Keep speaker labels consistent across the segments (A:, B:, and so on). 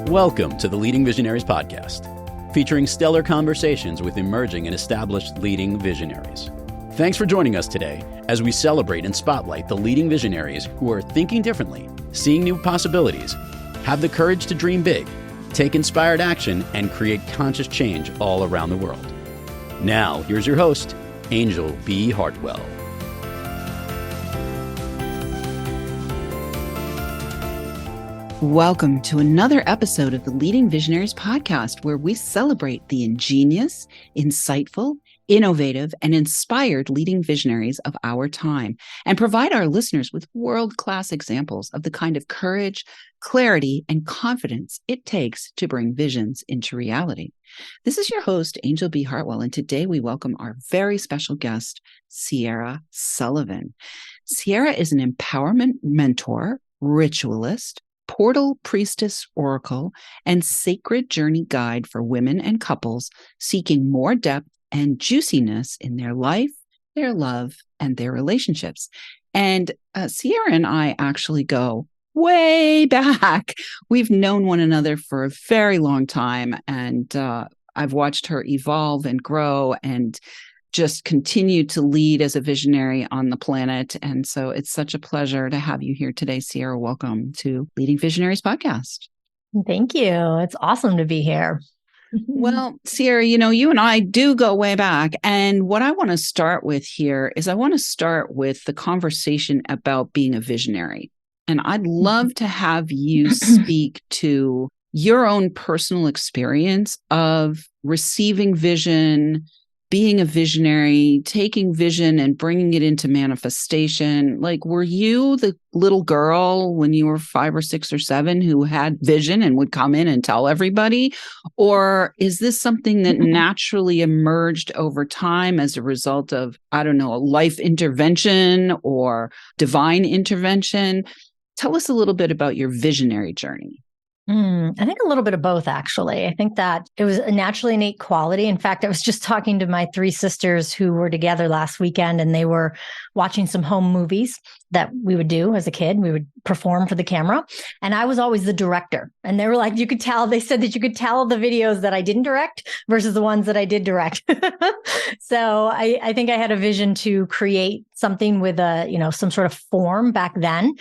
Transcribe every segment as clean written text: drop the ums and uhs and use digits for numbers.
A: Welcome to the Leading Visionaries podcast, featuring stellar conversations with emerging and established leading visionaries. Thanks for joining us today as we celebrate and spotlight the leading visionaries who are thinking differently, seeing new possibilities, have the courage to dream big, take inspired action, and create conscious change all around the world. Now, here's your host, Anjel B. Hartwell.
B: Welcome to another episode of the Leading Visionaries podcast, where we celebrate the ingenious, insightful, innovative, and inspired leading visionaries of our time and provide our listeners with world-class examples of the kind of courage, clarity, and confidence it takes to bring visions into reality. This is your host, Anjel B. Hartwell, and today we welcome our very special guest, Sierra Sullivan. Sierra is an empowerment mentor, ritualist, Portal Priestess Oracle, and sacred journey guide for women and couples seeking more depth and juiciness in their life, their love, and their relationships. And Sierra and I actually go way back. We've known one another for a very long time, and I've watched her evolve and grow and just continue to lead as a visionary on the planet. And so it's such a pleasure to have you here today, Sierra. Welcome to Leading Visionaries podcast.
C: Thank you. It's awesome to be here.
B: Well, Sierra, you and I do go way back. And what I want to start with here is I want to start with the conversation about being a visionary. And I'd love to have you speak to your own personal experience of receiving vision, being a visionary, taking vision and bringing it into manifestation. Like, were you the little girl when you were 5 or 6 or 7 who had vision and would come in and tell everybody? Or is this something that naturally emerged over time as a result of, a life intervention or divine intervention? Tell us a little bit about your visionary journey.
C: I think a little bit of both, actually. I think that it was a naturally innate quality. In fact, I was just talking to my 3 sisters who were together last weekend, and they were watching some home movies that we would do as a kid. We would perform for the camera. And I was always the director. And they were like, they said that you could tell the videos that I didn't direct versus the ones that I did direct. So I think I had a vision to create something with some sort of form back then.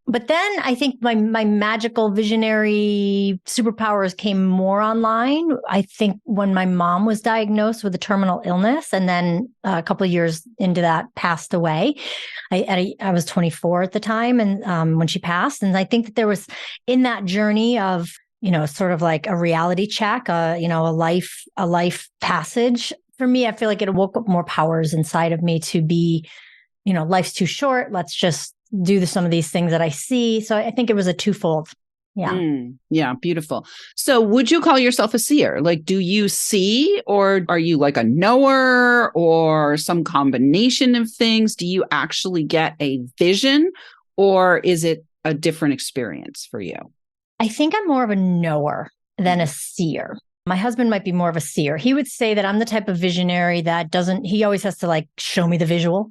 C: But then I think my magical visionary superpowers came more online. I think when my mom was diagnosed with a terminal illness, and then a couple of years into that passed away. I was 24 at the time, and when she passed, and I think that there was in that journey of sort of like a reality check, a life passage for me. I feel like it woke up more powers inside of me to be, life's too short. Let's just do some of these things that I see. So I think it was a twofold. Yeah.
B: Yeah. Beautiful. So would you call yourself a seer? Like, do you see, or are you like a knower, or some combination of things? Do you actually get a vision, or is it a different experience for you?
C: I think I'm more of a knower than a seer. My husband might be more of a seer. He would say that I'm the type of visionary that he always has to show me the visual,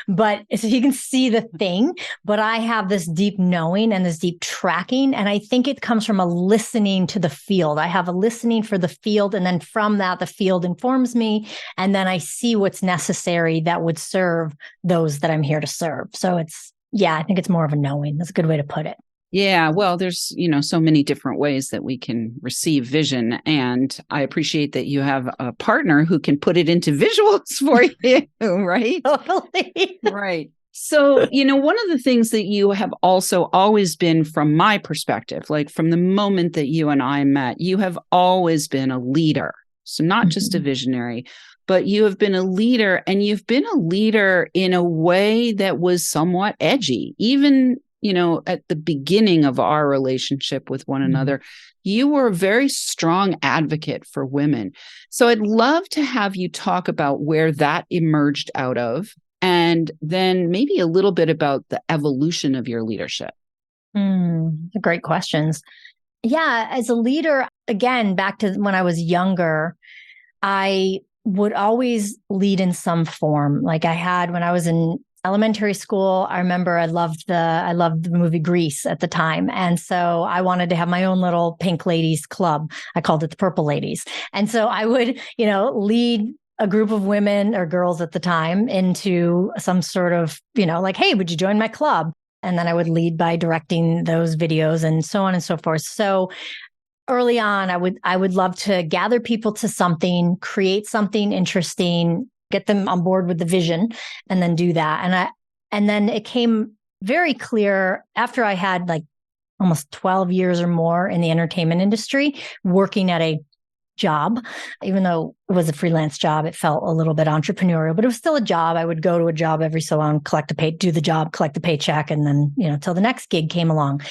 C: but so he can see the thing, but I have this deep knowing and this deep tracking. And I think it comes from a listening to the field. I have a listening for the field. And then from that, the field informs me. And then I see what's necessary that would serve those that I'm here to serve. So I think it's more of a knowing. That's a good way to put it.
B: Yeah, well, there's, so many different ways that we can receive vision. And I appreciate that you have a partner who can put it into visuals for you, right?
C: Totally.
B: Right. So, one of the things that you have also always been, from my perspective, like from the moment that you and I met, you have always been a leader. So not just a visionary, but you have been a leader, and you've been a leader in a way that was somewhat edgy, even at the beginning of our relationship with one another. You were a very strong advocate for women. So I'd love to have you talk about where that emerged out of, and then maybe a little bit about the evolution of your leadership.
C: Great questions. Yeah, as a leader, again, back to when I was younger, I would always lead in some form. Like I had, when I was in elementary school, I remember I loved the movie Grease at the time. And so I wanted to have my own little pink ladies club. I called it the Purple Ladies. And so I would, lead a group of women or girls at the time into some sort of, like, hey, would you join my club? And then I would lead by directing those videos and so on and so forth. So early on, I would love to gather people to something, create something interesting, get them on board with the vision, and then do that. And then it came very clear after I had like almost 12 years or more in the entertainment industry, working at a job. Even though it was a freelance job, it felt a little bit entrepreneurial, but it was still a job. I would go to a job every so on, do the job, collect the paycheck, and then, till the next gig came along.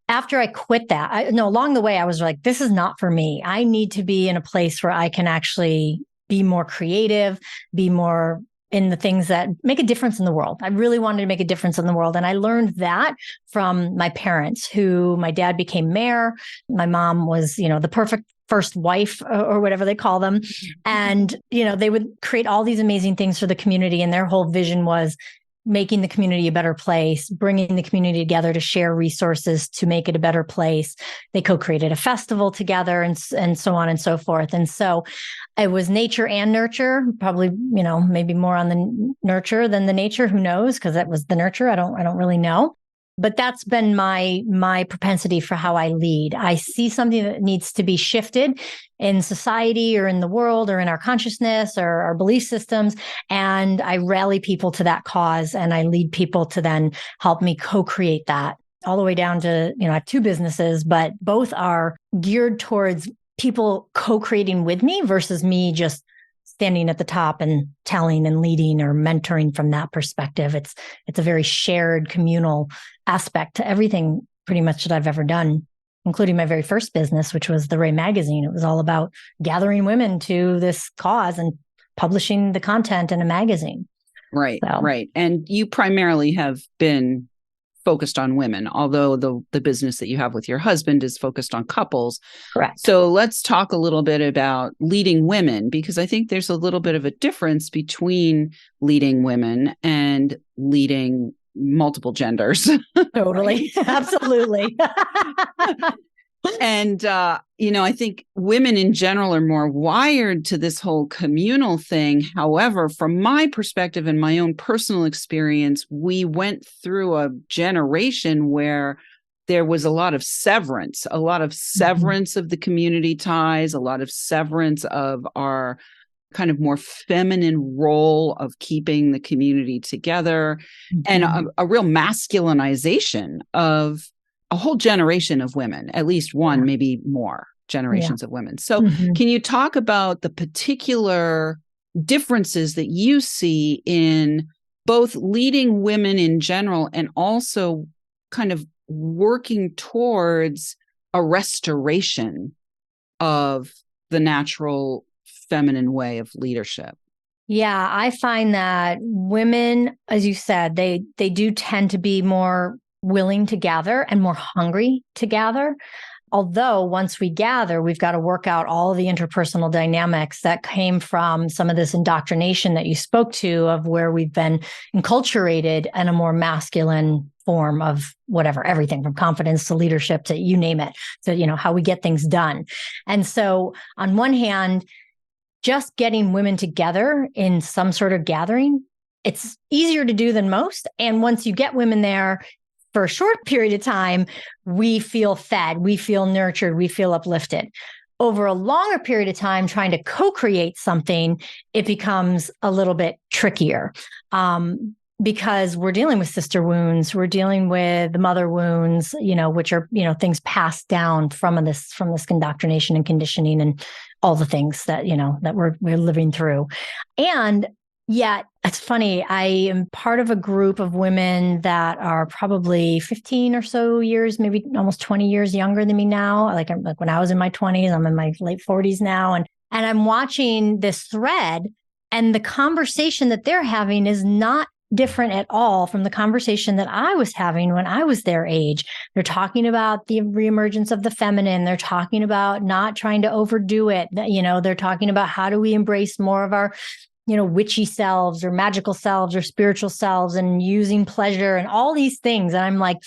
C: After I quit that, along the way, I was like, this is not for me. I need to be in a place where I can actually be more creative, be more in the things that make a difference in the world. I really wanted to make a difference in the world. And I learned that from my parents, my dad became mayor. My mom was, the perfect first wife or whatever they call them. And, they would create all these amazing things for the community. And their whole vision was making the community a better place, bringing the community together to share resources to make it a better place. They co-created a festival together and so on and so forth. And so it was nature and nurture, probably, maybe more on the nurture than the nature, who knows? Because that was the nurture. I don't really know. But that's been my propensity for how I lead. I see something that needs to be shifted in society or in the world or in our consciousness or our belief systems. And I rally people to that cause, and I lead people to then help me co-create that, all the way down to, I have two businesses, but both are geared towards people co-creating with me versus me just standing at the top and telling and leading or mentoring from that perspective. It's a very shared communal aspect to everything pretty much that I've ever done, including my very first business, which was the Ray magazine. It was all about gathering women to this cause and publishing the content in a magazine.
B: Right, right. And you primarily have been focused on women, although the business that you have with your husband is focused on couples.
C: Correct.
B: So let's talk a little bit about leading women, because I think there's a little bit of a difference between leading women and leading multiple genders.
C: Totally. Absolutely.
B: And, I think women in general are more wired to this whole communal thing. However, from my perspective and my own personal experience, we went through a generation where there was a lot of severance of the community ties, a lot of severance of our kind of more feminine role of keeping the community together, and a real masculinization of a whole generation of women, at least one, maybe more generations of women. So can you talk about the particular differences that you see in both leading women in general and also kind of working towards a restoration of the natural feminine way of leadership?
C: Yeah, I find that women, as you said, they do tend to be more willing to gather and more hungry to gather. Although once we gather, we've got to work out all the interpersonal dynamics that came from some of this indoctrination that you spoke to, of where we've been enculturated in a more masculine form of whatever, everything from confidence to leadership to you name it. So, how we get things done. And so on one hand, just getting women together in some sort of gathering, it's easier to do than most. And once you get women there, for a short period of time, we feel fed, we feel nurtured, we feel uplifted. Over a longer period of time, trying to co-create something, it becomes a little bit trickier because we're dealing with sister wounds, we're dealing with the mother wounds, which are, things passed down from this indoctrination and conditioning and all the things that, that we're living through. And yet, it's funny, I am part of a group of women that are probably 15 or so years, maybe almost 20 years younger than me now. Like when I was in my 20s, I'm in my late 40s now. And I'm watching this thread, and the conversation that they're having is not different at all from the conversation that I was having when I was their age. They're talking about the reemergence of the feminine. They're talking about not trying to overdo it. They're talking about how do we embrace more of our witchy selves or magical selves or spiritual selves and using pleasure and all these things. And I'm like,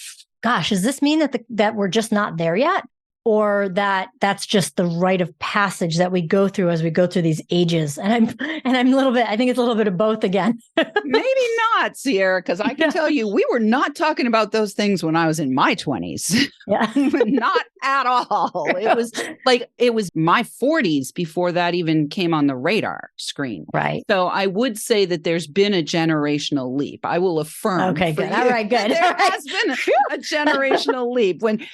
C: gosh, does this mean that we're just not there yet? Or that's just the rite of passage that we go through as we go through these ages? And I'm a little bit, I think it's a little bit of both again.
B: Maybe not, Sierra, because I can tell you, we were not talking about those things when I was in my 20s.
C: Yeah.
B: Not at all. It was my 40s before that even came on the radar screen.
C: Right.
B: So I would say that there's been a generational leap. I will affirm.
C: Okay, good. All right, good.
B: There has been a generational leap. When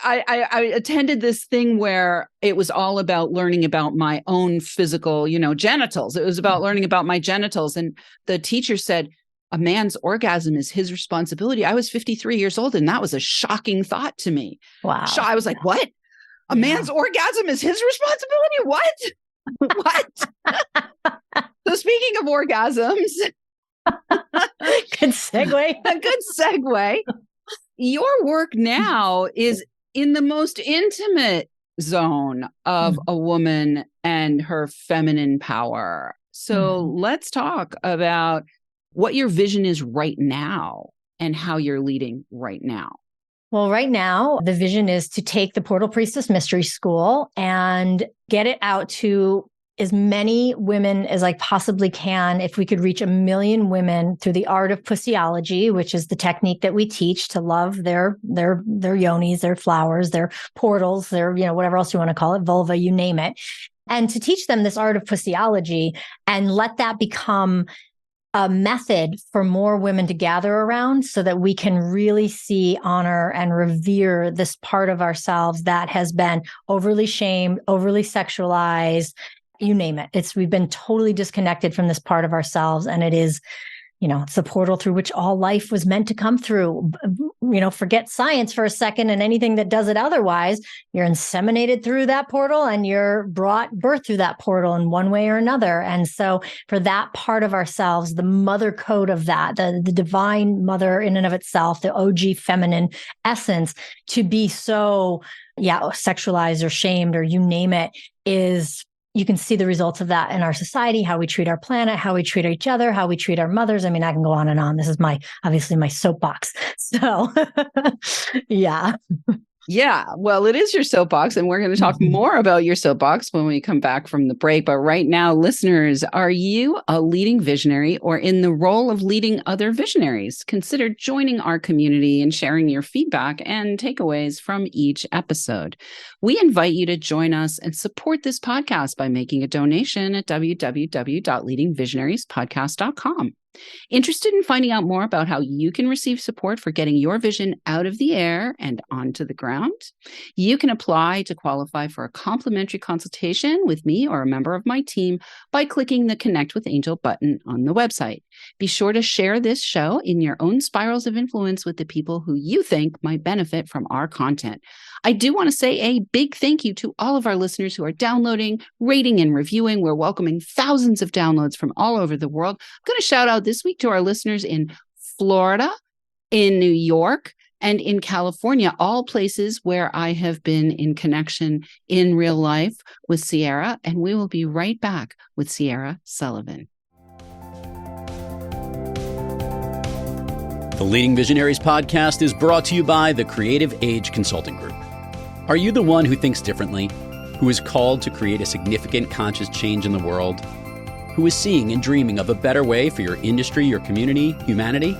B: I attended this thing where it was all about learning about my own physical, genitals. It was about learning about my genitals. And the teacher said, a man's orgasm is his responsibility. I was 53 years old, and that was a shocking thought to me.
C: Wow.
B: I was like, what? A man's orgasm is his responsibility? What? So speaking of orgasms.
C: Good segue.
B: A good segue. Your work now is in the most intimate zone of a woman and her feminine power. So let's talk about what your vision is right now and how you're leading right now.
C: Well, right now, the vision is to take the Portal Priestess Mystery School and get it out to as many women as I possibly can. If we could reach 1 million women through the art of pussyology, which is the technique that we teach to love their yonis, their flowers, their portals, their, whatever else you want to call it, vulva, you name it. And to teach them this art of pussyology and let that become a method for more women to gather around so that we can really see, honor, and revere this part of ourselves that has been overly shamed, overly sexualized, you name it. We've been totally disconnected from this part of ourselves. And it is, it's the portal through which all life was meant to come through. Forget science for a second and anything that does it otherwise. You're inseminated through that portal and you're brought birth through that portal in one way or another. And so for that part of ourselves, the mother code of that, the divine mother in and of itself, the OG feminine essence, to be so, sexualized or shamed or you name it, you can see the results of that in our society, how we treat our planet, how we treat each other, how we treat our mothers. I mean, I can go on and on. This is obviously my soapbox. So, yeah.
B: Yeah, well, it is your soapbox, and we're going to talk more about your soapbox when we come back from the break. But right now, listeners, are you a leading visionary or in the role of leading other visionaries? Consider joining our community and sharing your feedback and takeaways from each episode. We invite you to join us and support this podcast by making a donation at www.leadingvisionariespodcast.com. Interested in finding out more about how you can receive support for getting your vision out of the air and onto the ground? You can apply to qualify for a complimentary consultation with me or a member of my team by clicking the Connect with Anjel button on the website. Be sure to share this show in your own spirals of influence with the people who you think might benefit from our content. I do want to say a big thank you to all of our listeners who are downloading, rating, and reviewing. We're welcoming thousands of downloads from all over the world. I'm going to shout out this week to our listeners in Florida, in New York, and in California, all places where I have been in connection in real life with Sierra. And we will be right back with Sierra Sullivan.
A: The Leading Visionaries podcast is brought to you by the Creative Age Consulting Group. Are you the one who thinks differently, who is called to create a significant conscious change in the world, who is seeing and dreaming of a better way for your industry, your community, humanity?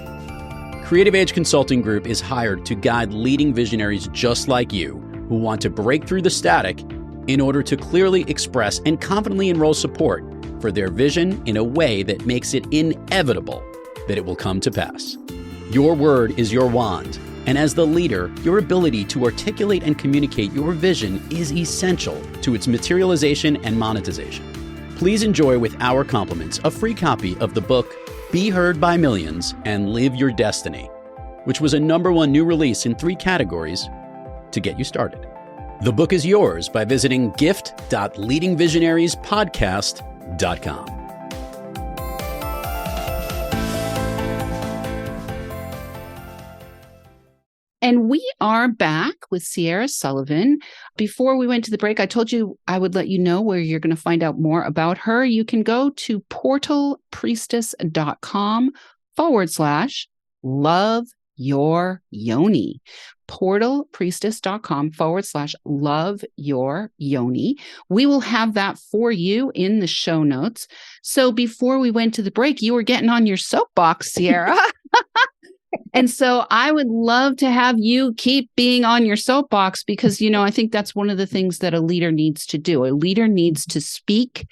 A: Creative Age Consulting Group is hired to guide leading visionaries just like you who want to break through the static in order to clearly express and confidently enroll support for their vision in a way that makes it inevitable that it will come to pass. Your word is your wand. And as the leader, your ability to articulate and communicate your vision is essential to its materialization and monetization. Please enjoy with our compliments a free copy of the book, Be Heard by Millions and Live Your Destiny, which was a #1 new release in 3 categories to get you started. The book is yours by visiting gift.leadingvisionariespodcast.com.
B: And we are back with Sierra Sullivan. Before we went to the break, I told you I would let you know where you're going to find out more about her. You can go to portalpriestess.com/love your Yoni. portalpriestess.com/love your Yoni. We will have that for you in the show notes. So before we went to the break, you were getting on your soapbox, Sierra. And so I would love to have you keep being on your soapbox because, I think that's one of the things that a leader needs to do. A leader needs to speak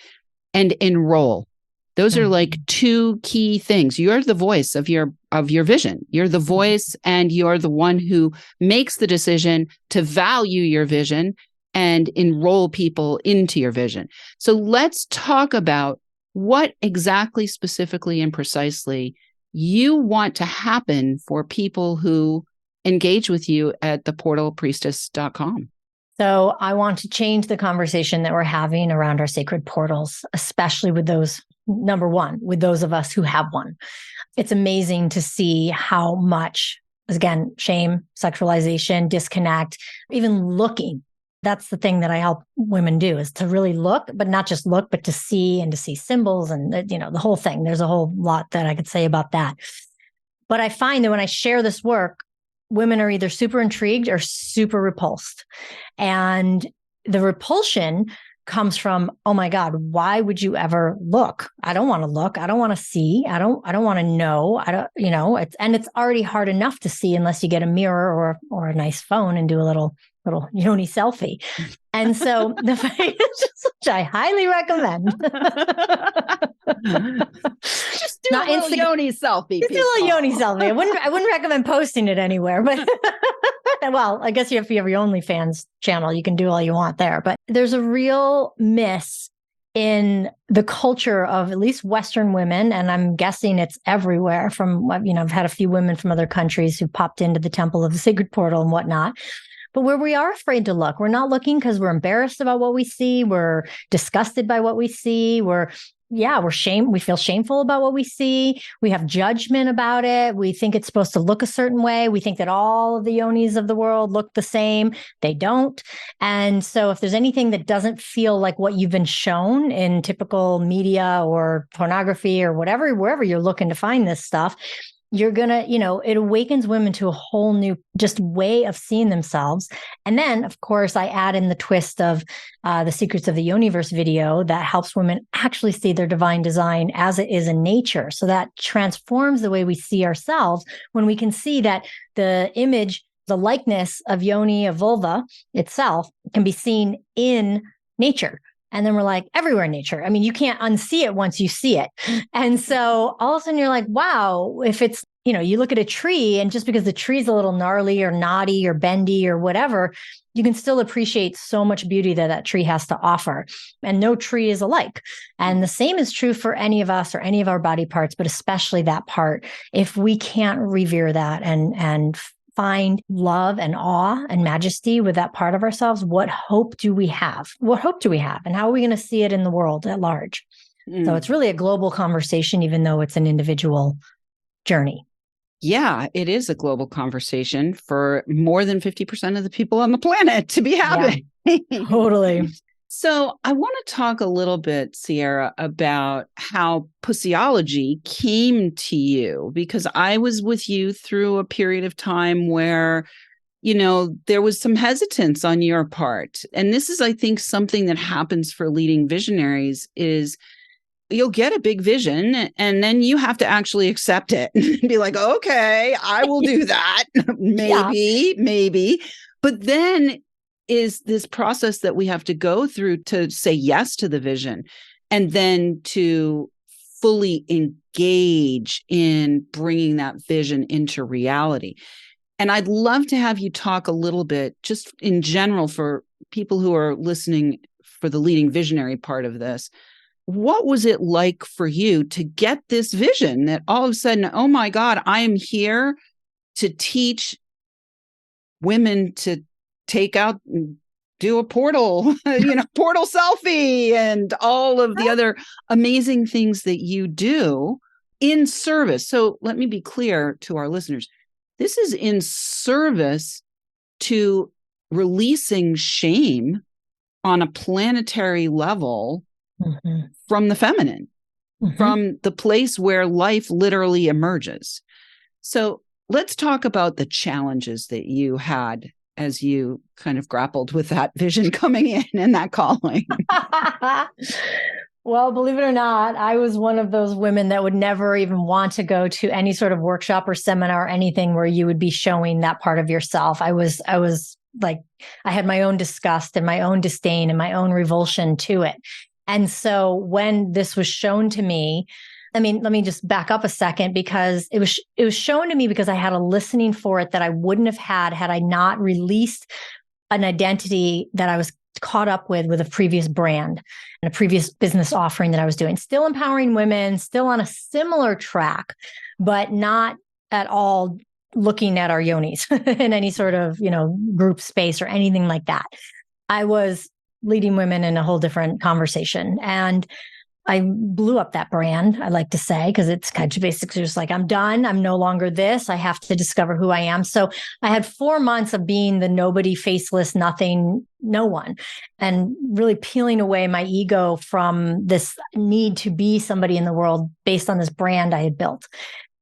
B: and enroll. Those are like two key things. You're the voice of your vision. You're the voice and you're the one who makes the decision to value your vision and enroll people into your vision. So let's talk about what exactly, specifically, and precisely you want to happen for people who engage with you at the portalpriestess.com.
C: So I want to change the conversation that we're having around our sacred portals, especially with those, number one, with those of us who have one. It's amazing to see how much, again, shame, sexualization, disconnect, even looking. That's the thing that I help women do, is to really look, but not just look, but to see and to see symbols and, the whole thing. There's a whole lot that I could say about that. But I find that when I share this work, women are either super intrigued or super repulsed. And the repulsion comes from, oh my God, why would you ever look? I don't want to look. I don't want to see. I don't want to know. It's already hard enough to see unless you get a mirror or a nice phone and do a little Yoni selfie. And so which I highly recommend.
B: Just do a little Yoni selfie.
C: Just do a little Yoni selfie. I wouldn't recommend posting it anywhere, but well, I guess if you have your OnlyFans channel, you can do all you want there. But there's a real miss in the culture of at least Western women, and I'm guessing it's everywhere. From I've had a few women from other countries who popped into the temple of the sacred portal and whatnot. But where we are afraid to look, we're not looking because we're embarrassed about what we see. We're disgusted by what we see. We feel shameful about what we see. We have judgment about it. We think it's supposed to look a certain way. We think that all of the yonis of the world look the same. They don't. And so if there's anything that doesn't feel like what you've been shown in typical media or pornography or whatever, wherever you're looking to find this stuff, you're going to, it awakens women to a whole new just way of seeing themselves. And then, of course, I add in the twist of the Secrets of the Universe video that helps women actually see their divine design as it is in nature. So that transforms the way we see ourselves when we can see that the image, the likeness of Yoni, of vulva itself can be seen in nature. And then we're like, everywhere in nature. I mean, you can't unsee it once you see it. And so all of a sudden you're like, wow, if it's, you look at a tree and just because the tree's a little gnarly or knotty or bendy or whatever, you can still appreciate so much beauty that tree has to offer. And no tree is alike. And the same is true for any of us or any of our body parts, but especially that part. If we can't revere that and find love and awe and majesty with that part of ourselves, what hope do we have? What hope do we have? And how are we going to see it in the world at large? So it's really a global conversation, even though it's an individual journey.
B: Yeah, it is a global conversation for more than 50% of the people on the planet to be having.
C: Yeah, totally.
B: So I want to talk a little bit, Sierra, about how pussyology came to you, because I was with you through a period of time where, there was some hesitance on your part. And this is, I think, something that happens for leading visionaries is you'll get a big vision and then you have to actually accept it and be like, okay, I will do that. Maybe. But then is this process that we have to go through to say yes to the vision and then to fully engage in bringing that vision into reality. And I'd love to have you talk a little bit, just in general, for people who are listening for the leading visionary part of this. What was it like for you to get this vision that all of a sudden, oh my God, I am here to teach women to take out and do a portal, portal selfie and all of the other amazing things that you do in service. So let me be clear to our listeners. this is in service to releasing shame on a planetary level from the feminine, from the place where life literally emerges. So let's talk about the challenges that you had as you kind of grappled with that vision coming in and that calling.
C: Well, believe it or not, I was one of those women that would never even want to go to any sort of workshop or seminar or anything where you would be showing that part of yourself. I was like, I had my own disgust and my own disdain and my own revulsion to it. And so when this was shown to me, I mean, let me just back up a second, because it was shown to me because I had a listening for it that I wouldn't have had I not released an identity that I was caught up with a previous brand and a previous business offering that I was doing. Still empowering women, still on a similar track, but not at all looking at our yonis in any sort of, group space or anything like that. I was leading women in a whole different conversation. And I blew up that brand, I like to say, because it's kind of basically just like, I'm done. I'm no longer this. I have to discover who I am. So I had 4 months of being the nobody, faceless, nothing, no one, and really peeling away my ego from this need to be somebody in the world based on this brand I had built.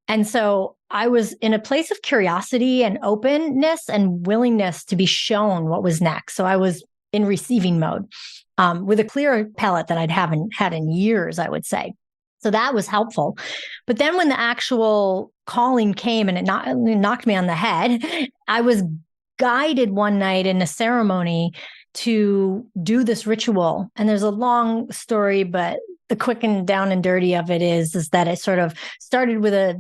C: And so I was in a place of curiosity and openness and willingness to be shown what was next. So I was in receiving mode. With a clearer palette that I haven't had in years, I would say. So that was helpful. But then when the actual calling came and it knocked me on the head, I was guided one night in a ceremony to do this ritual. And there's a long story, but the quick and down and dirty of it is that it sort of started with a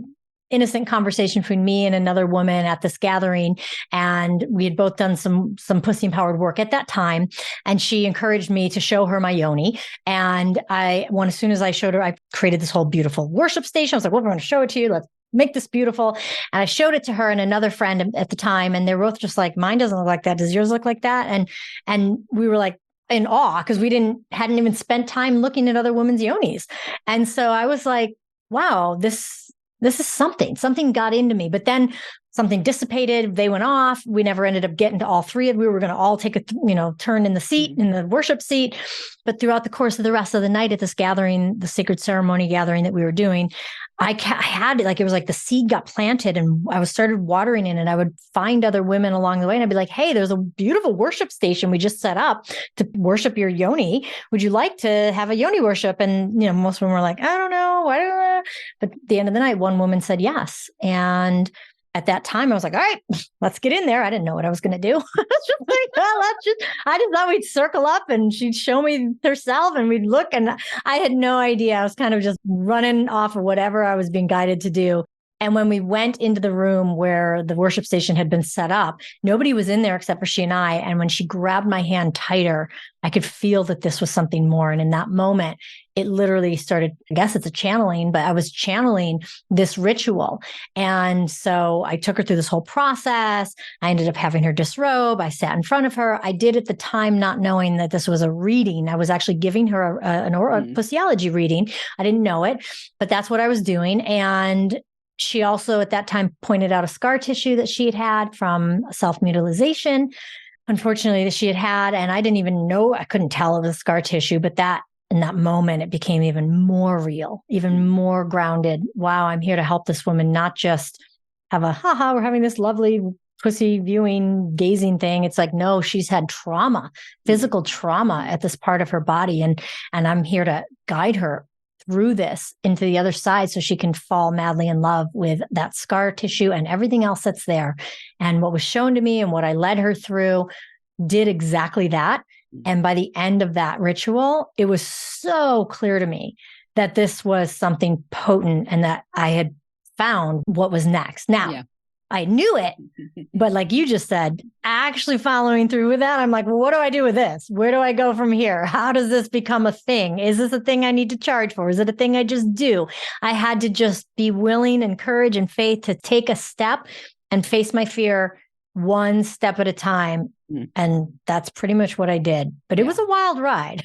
C: innocent conversation between me and another woman at this gathering. And we had both done some pussy empowered work at that time. And she encouraged me to show her my Yoni. And as soon as I showed her, I created this whole beautiful worship station. I was like, well, we're going to show it to you. Let's make this beautiful. And I showed it to her and another friend at the time. And they were both just like, mine doesn't look like that. Does yours look like that? And we were like, in awe, because we hadn't even spent time looking at other women's yonis. And so I was like, wow, this is something got into me, but then something dissipated. They went off. We never ended up getting to all three. We were going to all take a, turn in the worship seat. But throughout the course of the rest of the night at this gathering, the sacred ceremony gathering that we were doing, I had it was like the seed got planted and I started watering it, and I would find other women along the way and I'd be like, hey, there's a beautiful worship station we just set up to worship your Yoni. Would you like to have a Yoni worship? And, most women were like, I don't know. I don't know. But at the end of the night, one woman said yes. And at that time, I was like, all right, let's get in there. I didn't know what I was going to do. I just thought we'd circle up and she'd show me herself and we'd look. And I had no idea. I was kind of just running off of whatever I was being guided to do. And when we went into the room where the worship station had been set up, nobody was in there except for she and I. And when she grabbed my hand tighter, I could feel that this was something more. And in that moment, it literally started, I guess it's a channeling, but I was channeling this ritual. And so I took her through this whole process. I ended up having her disrobe. I sat in front of her. I did at the time not knowing that this was a reading. I was actually giving her a pussiology reading. I didn't know it, but that's what I was doing. And she also at that time pointed out a scar tissue that she had from self-mutilization, unfortunately, that she had. And I didn't even know, I couldn't tell it was scar tissue, but in that moment, it became even more real, even more grounded. Wow, I'm here to help this woman, not just have we're having this lovely pussy viewing, gazing thing. It's like, no, she's had trauma, physical trauma at this part of her body. And I'm here to guide her through this into the other side so she can fall madly in love with that scar tissue and everything else that's there. And what was shown to me and what I led her through did exactly that. And by the end of that ritual, it was so clear to me that this was something potent and that I had found what was next. Now, I knew it, but like you just said, actually following through with that, I'm like, well, what do I do with this? Where do I go from here? How does this become a thing? Is this a thing I need to charge for? Is it a thing I just do? I had to just be willing and courage and faith to take a step and face my fear one step at a time And that's pretty much what I did. But it was a wild ride.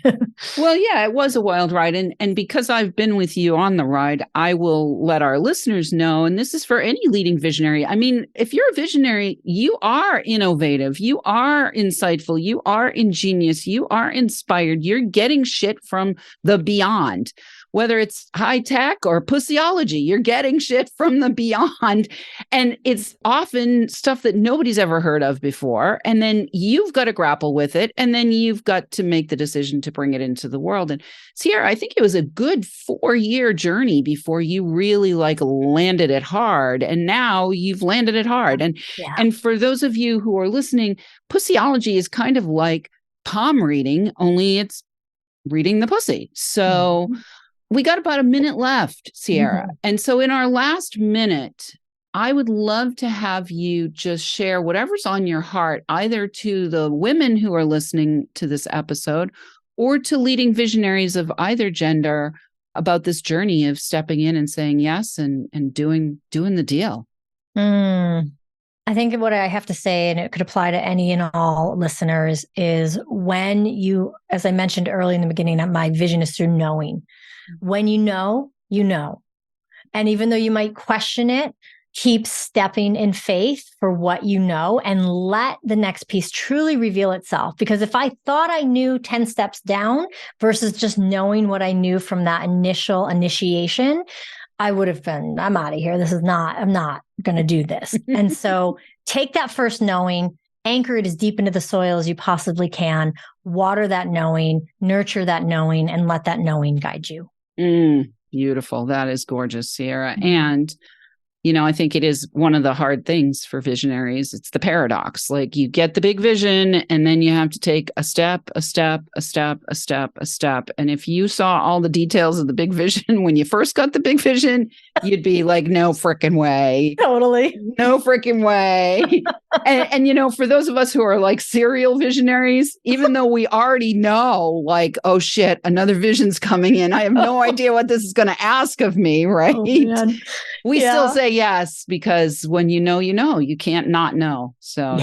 B: Well, yeah, it was a wild ride. And because I've been with you on the ride, I will let our listeners know, and this is for any leading visionary. I mean, if you're a visionary, you are innovative, you are insightful, you are ingenious, you are inspired, you're getting shit from the beyond. Whether it's high tech or pussyology, you're getting shit from the beyond. And it's often stuff that nobody's ever heard of before. And then you've got to grapple with it. And then you've got to make the decision to bring it into the world. And Sierra, I think it was a good 4-year journey before you really landed it hard. And now you've landed it hard. And for those of you who are listening, pussyology is kind of like palm reading, only it's reading the pussy. So we got about a minute left, Sierra. And so in our last minute, I would love to have you just share whatever's on your heart, either to the women who are listening to this episode or to leading visionaries of either gender about this journey of stepping in and saying yes and doing the deal.
C: I think what I have to say, and it could apply to any and all listeners, is when you, as I mentioned early in the beginning, that my vision is through knowing. When you know, you know. And even though you might question it, keep stepping in faith for what you know and let the next piece truly reveal itself. Because if I thought I knew 10 steps down versus just knowing what I knew from that initial initiation, I would have been, I'm out of here. I'm not going to do this. And so take that first knowing, anchor it as deep into the soil as you possibly can, water that knowing, nurture that knowing, and let that knowing guide you.
B: Beautiful. That is gorgeous, Sierra. And I think it is one of the hard things for visionaries. It's the paradox. Like you get the big vision and then you have to take a step. And if you saw all the details of the big vision when you first got the big vision, you'd be like, no frickin' way.
C: Totally.
B: No frickin' way. and for those of us who are like serial visionaries, even though we already know like, oh shit, another vision's coming in. I have no idea what this is going to ask of me. Right.
C: Oh,
B: we still say yes, because when you know, you can't not know. So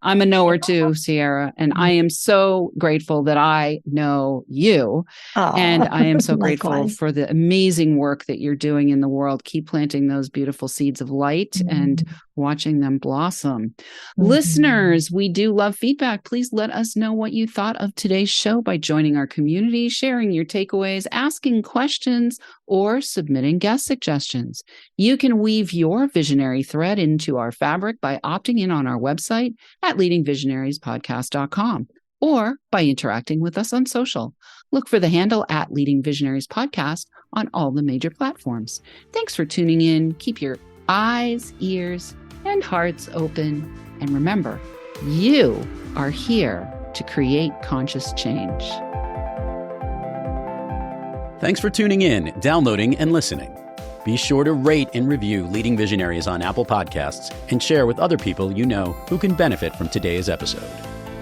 B: I'm a knower too, Sierra. And I am so grateful that I know you. And I am so grateful for the amazing work that you're doing in the world. Keep planting those beautiful seeds of light and watching them blossom. Listeners, we do love feedback. Please let us know what you thought of today's show by joining our community, sharing your takeaways, asking questions, or submitting guest suggestions. You can weave your visionary thread into our fabric by opting in on our website at leadingvisionariespodcast.com or by interacting with us on social. Look for the handle at Leading Visionaries Podcast on all the major platforms. Thanks for tuning in. Keep your eyes, ears, and hearts open. And remember, you are here to create conscious change.
A: Thanks for tuning in, downloading, and listening. Be sure to rate and review Leading Visionaries on Apple Podcasts and share with other people you know who can benefit from today's episode.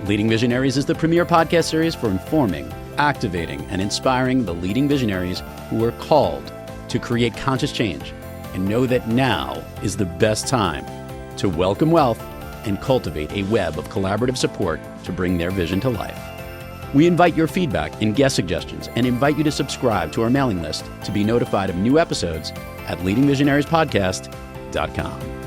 A: Leading Visionaries is the premier podcast series for informing, activating, and inspiring the leading visionaries who are called to create conscious change and know that now is the best time to welcome wealth and cultivate a web of collaborative support to bring their vision to life. We invite your feedback and guest suggestions and invite you to subscribe to our mailing list to be notified of new episodes at leadingvisionariespodcast.com.